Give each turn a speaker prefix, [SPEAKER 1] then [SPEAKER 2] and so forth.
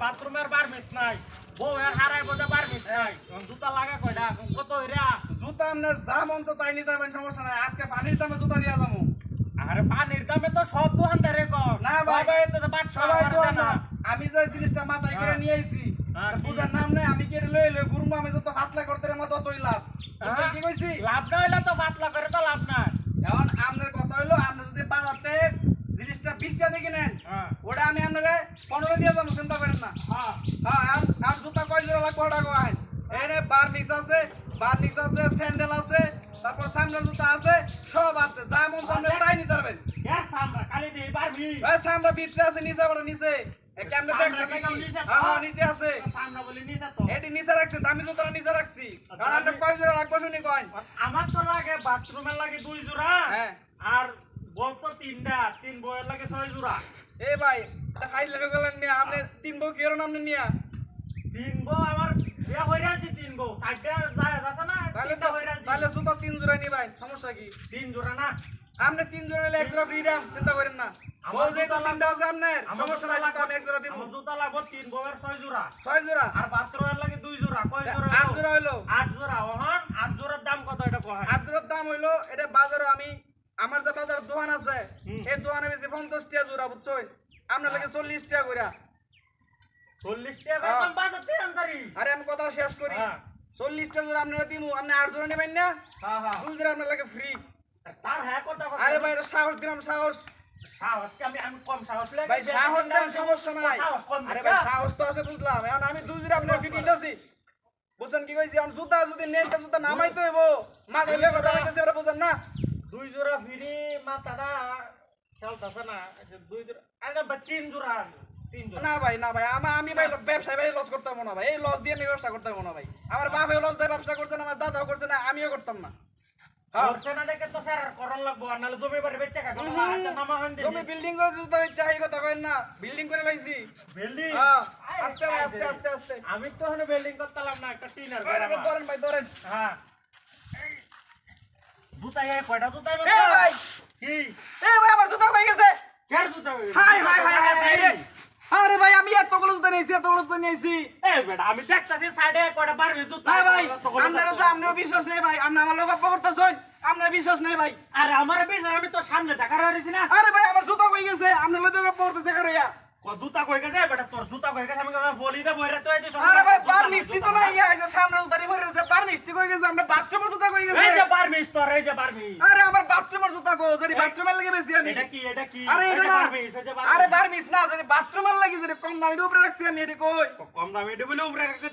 [SPEAKER 1] বাথরুমের বারমিস নাই বউয়ের হারাই বোঝা বারমিস নাই জুতা লাগা কয়টা কত হইরা
[SPEAKER 2] জুতা আপনার যা মন চায় তাই নিতে পারবেন, সমস্যা নাই। আজকে পানির দামে জুতা দিয়া যাবো।
[SPEAKER 1] আরে পানির দামে তো সব দোকানদারে কম
[SPEAKER 2] না ভাই,
[SPEAKER 1] তো বাট
[SPEAKER 2] সবাই
[SPEAKER 1] সবাই
[SPEAKER 2] দোকান না। আমি যে জিনিসটা মাথায় করে নিয়ে আইছি বুঝার নাম নাই, আমি কেটে লই লই গুরুমা, আমি যত হাতলা করতে রে মতো ততই লাভ। কি কইছি
[SPEAKER 1] লাভ না হইলে তো পাতলা করে তো লাভ না।
[SPEAKER 2] এখন আপনার কথা হইলো আপনি যদি বাজারতে জিনিসটা 20 টাকা দিয়ে কিনেন, ওটা আমি আপনারে 15 দিয়ে যাবো, চিন্তা করেন না। হ্যাঁ আর জুতা কয় জোড়া লাগবে ওটা কয়। এনে বারমিক্স আছে, স্যান্ডেল আছে, তারপর সামনের জুতা আছে, সব আছে। যা মন সামনে তাই নিতে পারবেন।
[SPEAKER 1] এর সামরা খালি দেই পারবি
[SPEAKER 2] এই সামনে ভিতরে আছে, নিচে বড় নিচে। এই ক্যামেরা দেখছেন নাকি? হ্যাঁ নিচে আছে।
[SPEAKER 1] সামরা বলি নিচে তো
[SPEAKER 2] এটি নিচে রাখছি, দামি জুতাটা নিচে রাখছি। কারণ আপনি কয় জোড়া লাগবে শুনি কয়।
[SPEAKER 1] আমার তো লাগে বাথরুমের লাগে 2 জোড়া
[SPEAKER 2] হ্যাঁ
[SPEAKER 1] আর বউ তো 3টা, 3 বউয়ের লাগে 6 জোড়া।
[SPEAKER 2] এই ভাই হাই লেভেল গেলেন নিয়ে আপনি 3 বউ কি নাম নিয়ে
[SPEAKER 1] 3 বউ আমার বিয়া হইরা আছে 3 বউ সাইডে যায় আছে না
[SPEAKER 2] তাহলে
[SPEAKER 1] তিনটা হইরা আছে।
[SPEAKER 2] তাহলে জুতা 3 জোড়া নি ভাই, সমস্যা কি?
[SPEAKER 1] 3 জোড়া না
[SPEAKER 2] আপনি 3 জোড়া নিলে এক জোড়া ফ্রি দাম, চিন্তা করেন না।
[SPEAKER 1] আমার
[SPEAKER 2] বউ যে
[SPEAKER 1] জুতা
[SPEAKER 2] তিনটা আছে আপনার,
[SPEAKER 1] আমার
[SPEAKER 2] সমস্যা
[SPEAKER 1] জুতা
[SPEAKER 2] নাই,
[SPEAKER 1] লাগবে
[SPEAKER 2] আমি এক জোড়া দিব।
[SPEAKER 1] আমার জুতা লাগবে 3 বউয়ের 6 জোড়া
[SPEAKER 2] 6 জোড়া
[SPEAKER 1] আর বাথরুমের লাগে 2 জোড়া কয় জোড়া
[SPEAKER 2] 8 জোড়া হইলো।
[SPEAKER 1] 8 জোড়া ওহন 8 জোড়ার দাম কত এটা কয়?
[SPEAKER 2] 8 জোড়ার দাম হইলো, এটা বাজারে আমি আমার যে বাজার দোকান আছে এই দোকানে বেশি 50 টাকা জোড়া, বুঝছো? আপনার লাগে 40 টাকা কইরা।
[SPEAKER 1] 40 টাকা দাম বাজাতে আনতারি।
[SPEAKER 2] আরে আমি কথা শেষ করি। 40 টাকা জোড়া আপনারা দিমু, আপনি 8 জোড়া নেবেন না?
[SPEAKER 1] হ্যাঁ হ্যাঁ
[SPEAKER 2] 2 জোড়া আপনার লাগে ফ্রি।
[SPEAKER 1] তার হ্যাঁ কথা কথা
[SPEAKER 2] আরে ভাই এটা সাহস দিলাম, সাহস।
[SPEAKER 1] সাহস কি আমি কম সাহস লাগে
[SPEAKER 2] ভাই সাহস দেন, সমস্যা নাই।
[SPEAKER 1] সাহস কম
[SPEAKER 2] আরে ভাই সাহস তো আছে বুঝলাম, এখন আমি 2 জোড়া আপনার ফ্রি দিতেছি, বুঝছেন কি কইছি? এখন জুতা যদি নেন তা জুতা নামাইতে হইব, মাথায় লয়ে কথা কইতেছি, এটা বুঝেন না?
[SPEAKER 1] 2 জোড়া ফিরি মাথাটা খেলতাছে না 2 জোড়া আরে বা 3 জোড়া 3 জোড়া
[SPEAKER 2] না ভাই, না ভাই, আমি ভাই ব্যবসায় ভাই লস করতে পারবো না ভাই। এই লস দিয়ে আমি ব্যবসা করতে পারবো না ভাই। আমার বাপেও লস দিয়ে ব্যবসা করছে না, আমার দাদাও করছে না, আমিও করতাম না। হ্যাঁ
[SPEAKER 1] করছে না দেখে তো স্যার করন লাগবো আর নালে জমি বাড়ি বেচে কাটো না হাতে নামা হইন
[SPEAKER 2] তুমি
[SPEAKER 1] দিই
[SPEAKER 2] বিল্ডিং করে জুতা চাই কথা কইন না, বিল্ডিং করে লাইছি।
[SPEAKER 1] বিল্ডিং
[SPEAKER 2] হ্যাঁ আস্তে ভাই, আস্তে আস্তে আস্তে।
[SPEAKER 1] আমি তো এখানে বিল্ডিং করতেলাম না একটা টিনার ঘর
[SPEAKER 2] আরে
[SPEAKER 1] আমার
[SPEAKER 2] ধরেন ভাই, ধরেন।
[SPEAKER 1] হ্যাঁ জুতা এই কয়টা জুতা
[SPEAKER 2] এ ভাই,
[SPEAKER 1] কি
[SPEAKER 2] এ ভাই আমার জুতা কই গেছে?
[SPEAKER 1] চার জুতা
[SPEAKER 2] হাই হাই হাই হাই। আরে ভাই আমি এতগুলো জুতা নিয়েছি, এতগুলো জুতা নিয়েছি।
[SPEAKER 1] এই বেটা আমি দেখতাছি সাইডে কয়টা পারবি জুতা
[SPEAKER 2] না ভাই আপনারা তো আপনার বিশ্বাস নেই ভাই, আপনি আমার লোক করতেছেন, আপনার বিশ্বাস নেই ভাই।
[SPEAKER 1] আরে আমার বিষয় আমি তো সামনে দেখা রয়েছি না
[SPEAKER 2] আরে ভাই আমার জুতা কই গেছে? আপনার লোক করতেছে কারইয়া।
[SPEAKER 1] জুতা কই গেছে বেটা তোর জুতা কই গেছে আমি বলি দে বইরা তো এই যে
[SPEAKER 2] আরে ভাই পার মিষ্টি তো নাই, এই যে সামনে উতারি ভরে রয়েছে, পার মিষ্টি কই গেছে? আপনার বাথরুমের জুতা কই গেছে?
[SPEAKER 1] এই যে পারমিস তোর এই যে পারমিস
[SPEAKER 2] আরে আমার বাথরুমের জুতা কো, যদি বাথরুমের লাগে বেশি আমি।
[SPEAKER 1] এটা কি
[SPEAKER 2] আরে এটা না,
[SPEAKER 1] পারমিস এই যে
[SPEAKER 2] আরে পারমিস না, যদি বাথরুমের লাগে, যদি কম দামি উপরে রাখছি আমি, এটা কই?
[SPEAKER 1] কম দামে এটা বলে উপরে রাখতে